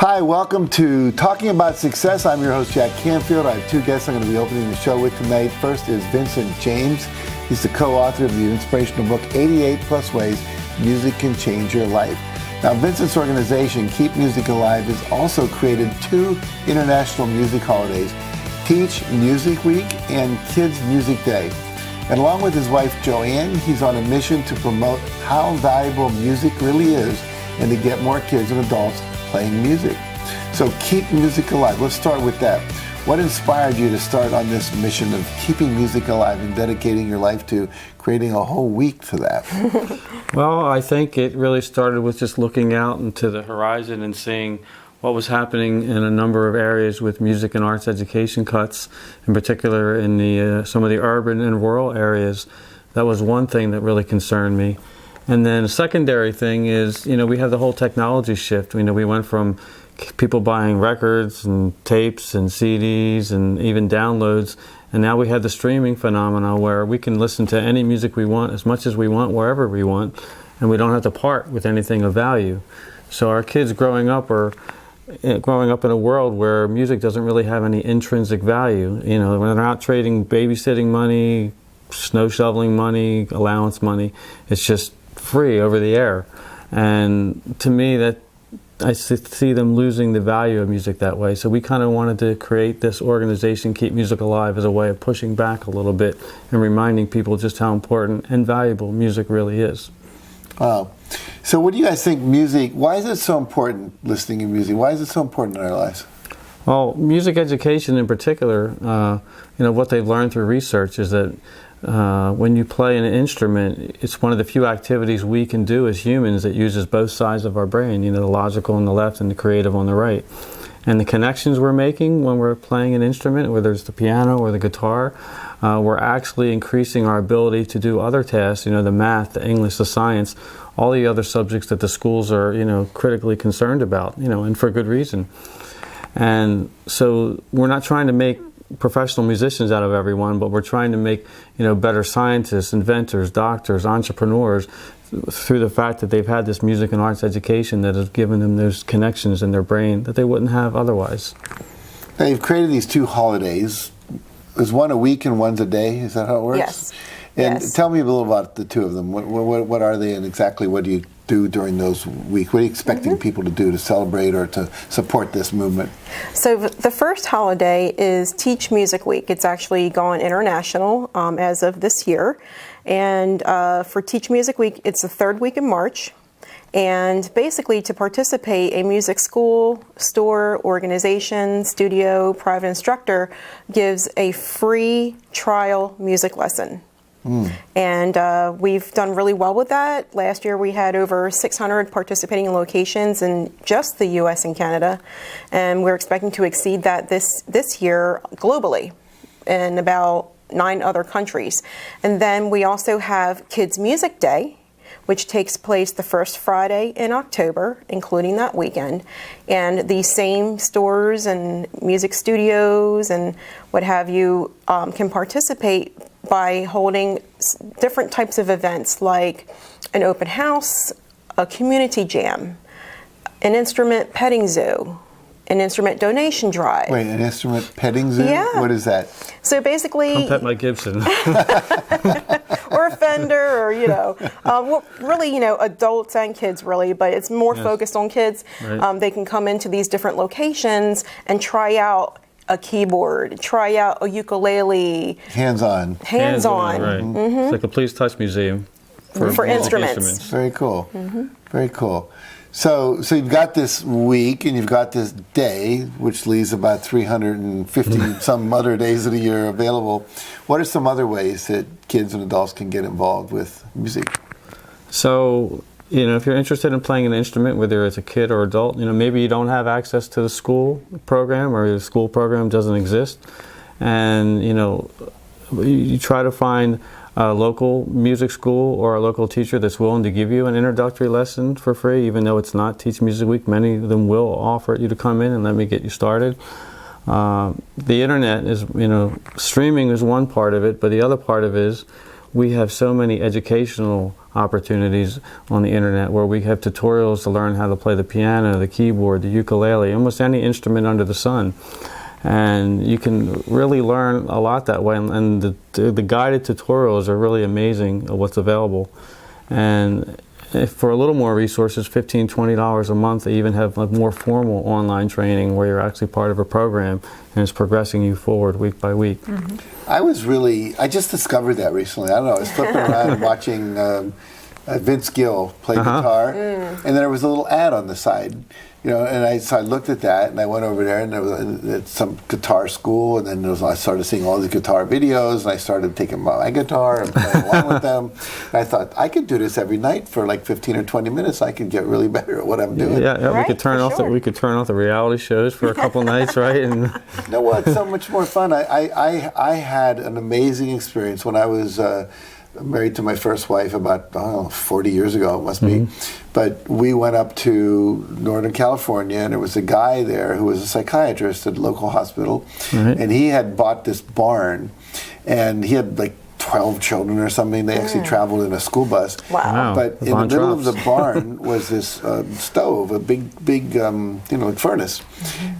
Hi, welcome to Talking About Success. I'm your host, Jack Canfield. I have two guests I'm going to be opening the show with tonight. First is Vincent James. He's the co-author of the inspirational book, 88 Plus Ways Music Can Change Your Life. Now, Vincent's organization, Keep Music Alive, has also created two international music holidays, Teach Music Week and Kids Music Day. And along with his wife, Joann, he's on a mission to promote how valuable music really is and to get more kids and adults playing music. So keep music alive. Let's start with that. What inspired you to start on this mission of keeping music alive and dedicating your life to creating a whole week to that? Well, I think it really started with just looking out into the horizon and seeing what was happening in a number of areas with music and arts education cuts, in particular in the some of the urban and rural areas. That was one thing that really concerned me. And then a secondary thing is, we have the whole technology shift. We went from people buying records and tapes and CDs and even downloads, and now we have the streaming phenomena where we can listen to any music we want, as much as we want, wherever we want, and we don't have to part with anything of value. So our kids growing up in a world where music doesn't really have any intrinsic value. When they're not trading babysitting money, snow shoveling money, allowance money, it's just free over the air. And to me, that I see them losing the value of music that way. So we kind of wanted to create this organization, Keep Music Alive, as a way of pushing back a little bit and reminding people just how important and valuable music really is. Wow. So what do you guys think why is it so important, listening to music? Why is it so important in our lives? Well, music education in particular, what they've learned through research is that when you play an instrument, it's one of the few activities we can do as humans that uses both sides of our brain, the logical on the left and the creative on the right. And the connections we're making when we're playing an instrument, whether it's the piano or the guitar, we're actually increasing our ability to do other tasks, the math, the English, the science, all the other subjects that the schools are, critically concerned about, and for good reason. And so we're not trying to make professional musicians out of everyone, but we're trying to make better scientists, inventors, doctors, entrepreneurs through the fact that they've had this music and arts education that has given them those connections in their brain that they wouldn't have otherwise. Now, you've created these two holidays. Is one a week and one's a day? Is that how it works? Yes. And yes. Tell me a little about the two of them. What are they, and exactly what do you do during those weeks? What are you expecting people to do to celebrate or to support this movement? So the first holiday is Teach Music Week. It's actually gone international as of this year. And for Teach Music Week, it's the third week in March. And basically, to participate, a music school, store, organization, studio, private instructor gives a free trial music lesson. And we've done really well with that. Last year we had over 600 participating locations in just the US and Canada, and we're expecting to exceed that this year globally in about 9 other countries. And then we also have Kids Music Day, which takes place the first Friday in October, including that weekend. And the same stores and music studios and what have you can participate by holding different types of events like an open house, a community jam, an instrument petting zoo, an instrument donation drive. Wait, an instrument petting zoo? Yeah. What is that? So basically... Come pet my Gibson. or a Fender, or, well, really, adults and kids, really, but it's more focused on kids. Right. They can come into these different locations and try out a keyboard, try out a ukulele. Hands-on. Hands-on. Right. Mm-hmm. It's like a Please Touch Museum for instruments. Very cool. Very cool. So you've got this week and you've got this day, which leaves about 350 some other days of the year available. What are some other ways that kids and adults can get involved with music? So, if you're interested in playing an instrument, whether it's a kid or adult, maybe you don't have access to the school program or the school program doesn't exist. And, you try to find a local music school or a local teacher that's willing to give you an introductory lesson for free, even though it's not Teach Music Week. Many of them will offer you to come in and let me get you started. The internet is, streaming is one part of it, but the other part of it is we have so many educational opportunities on the internet where we have tutorials to learn how to play the piano, the keyboard, the ukulele, almost any instrument under the sun. And you can really learn a lot that way, and the guided tutorials are really amazing of what's available. And if for a little more resources, $15, $20 a month, they even have like more formal online training where you're actually part of a program and it's progressing you forward week by week. I just discovered that recently. I don't know, I was flipping around watching Vince Gill play guitar, and then there was a little ad on the side, and so I looked at that, and I went over there, and there was at some guitar school, and then I started seeing all these guitar videos, and I started taking my guitar and playing along with them. And I thought, I could do this every night for like 15 or 20 minutes. I could get really better at what I'm doing. Yeah, Right, we could turn off we could turn off the reality shows for a couple nights, right? And You know what? So much more fun. I had an amazing experience when I was married to my first wife about 40 years ago, it must be. But we went up to Northern California, and there was a guy there who was a psychiatrist at a local hospital, and he had bought this barn, and he had like 12 children or something. They actually traveled in a school bus. Wow. But in the middle of the barn was this stove, a big furnace,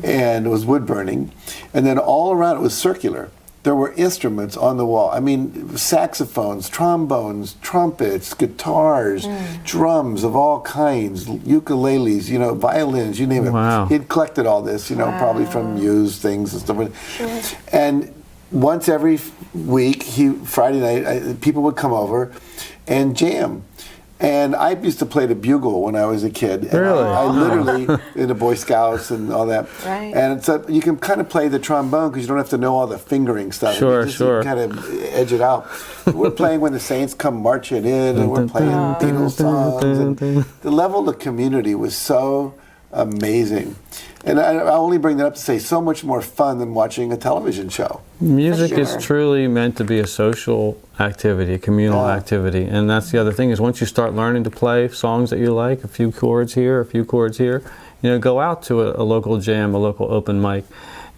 and it was wood burning, and then all around it was circular. There were instruments on the wall. I mean, saxophones, trombones, trumpets, guitars, drums of all kinds, ukuleles, violins, you name it. Wow. He'd collected all this, probably from used things and stuff. And once every week, Friday night, people would come over and jam. And I used to play the bugle when I was a kid. And Really? I literally, in the Boy Scouts and all that. Right. And so you can kind of play the trombone because you don't have to know all the fingering stuff. Sure, You sure. kind of edge it out. We're playing When the Saints Come Marching In, and we're playing Beatles songs. And the level of community was so amazing. And I only bring that up to say so much more fun than watching a television show. music For is sure. truly meant to be a social activity, a communal activity. And that's the other thing is once you start learning to play songs that you like, a few chords here, a few chords here, go out to a local jam, a local open mic.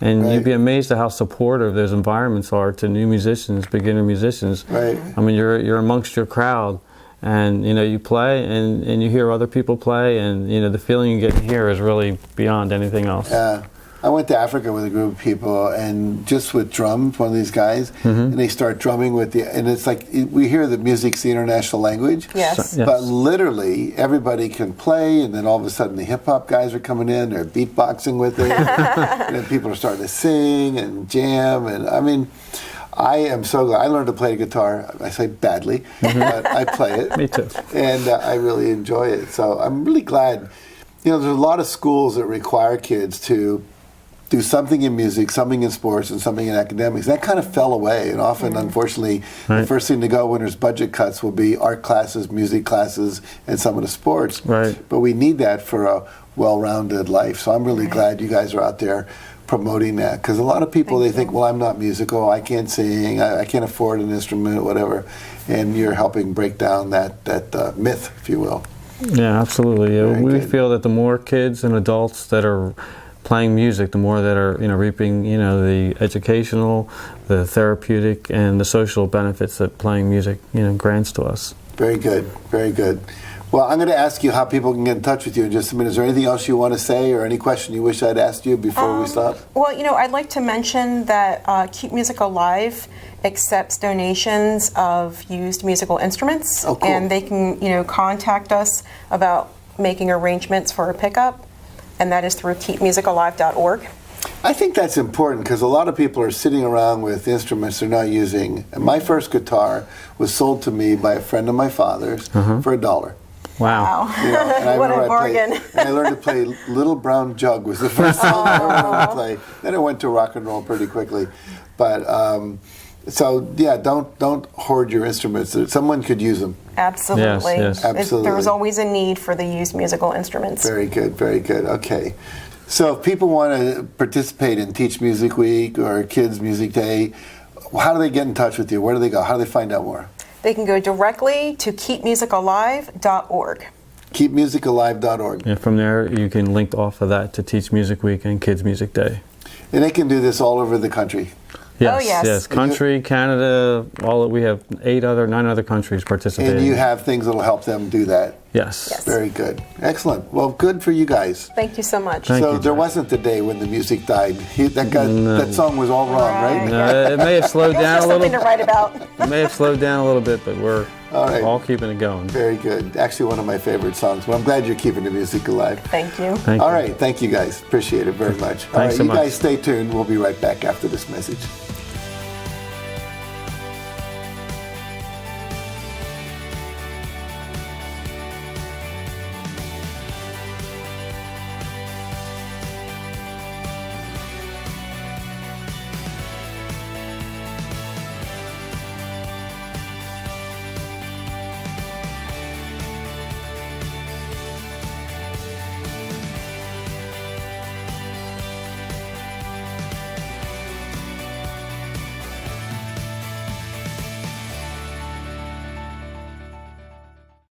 And you'd be amazed at how supportive those environments are to new musicians, beginner musicians. Right. I mean, you're amongst your crowd. And you play, and you hear other people play, and the feeling you get here is really beyond anything else. Yeah. I went to Africa with a group of people, and just with drums, one of these guys, and they start drumming and it's like we hear that music's the international language. Yes. Yes. But literally, everybody can play, and then all of a sudden the hip-hop guys are coming in, they're beatboxing with it, and then people are starting to sing and jam, and I mean, I am so glad. I learned to play the guitar. I say badly, but I play it. Me too. And I really enjoy it. So I'm really glad. There's a lot of schools that require kids to do something in music, something in sports, and something in academics. That kind of fell away. And often, unfortunately, the first thing to go when there's budget cuts will be art classes, music classes, and some of the sports. Right. But we need that for a well-rounded life. So I'm really glad you guys are out there promoting that, because a lot of people they think, well, I'm not musical, I can't sing, I can't afford an instrument, whatever, and you're helping break down that myth, if you will. Yeah, absolutely. Very We good. feel that the more kids and adults that are playing music, the more that are reaping the educational, the therapeutic, and the social benefits that playing music grants to us. Very good, very good. Well, I'm going to ask you how people can get in touch with you in just a minute. Is there anything else you want to say or any question you wish I'd asked you before we stop? Well, I'd like to mention that Keep Music Alive accepts donations of used musical instruments. Oh, cool. And they can, contact us about making arrangements for a pickup, and that is through keepmusicalive.org. I think that's important because a lot of people are sitting around with instruments they're not using. And my first guitar was sold to me by a friend of my father's for $1. Wow. And I What a remember bargain. and I learned to play Little Brown Jug was the first song I ever learned to play. Then I went to rock and roll pretty quickly. But don't hoard your instruments. Someone could use them. Absolutely. Yes. Absolutely. There's always a need for the used musical instruments. Very good, very good. Okay. So if people want to participate in Teach Music Week or Kids Music Day, how do they get in touch with you? Where do they go? How do they find out more? They can go directly to keepmusicalive.org. Keepmusicalive.org. And from there, you can link off of that to Teach Music Week and Kids Music Day. And they can do this all over the country. Yes, Oh, yes. Country, Canada, we have 9 other countries participating. And you have things that'll help them do that. Yes. Yes. Very good. Excellent. Well, good for you guys. Thank you so much. Thank So you, there Jack. wasn't the day when the music died. That song was all wrong, right? Right. It may have slowed That's down just a little. something to write about. It may have slowed down a little bit, but we're All right. all keeping it going. Very good. Actually, one of my favorite songs. Well, I'm glad you're keeping the music alive. Thank you. Thank All you. right. Thank you, guys. Appreciate it very much. All right. Thanks so You much. guys stay tuned. We'll be right back after this message.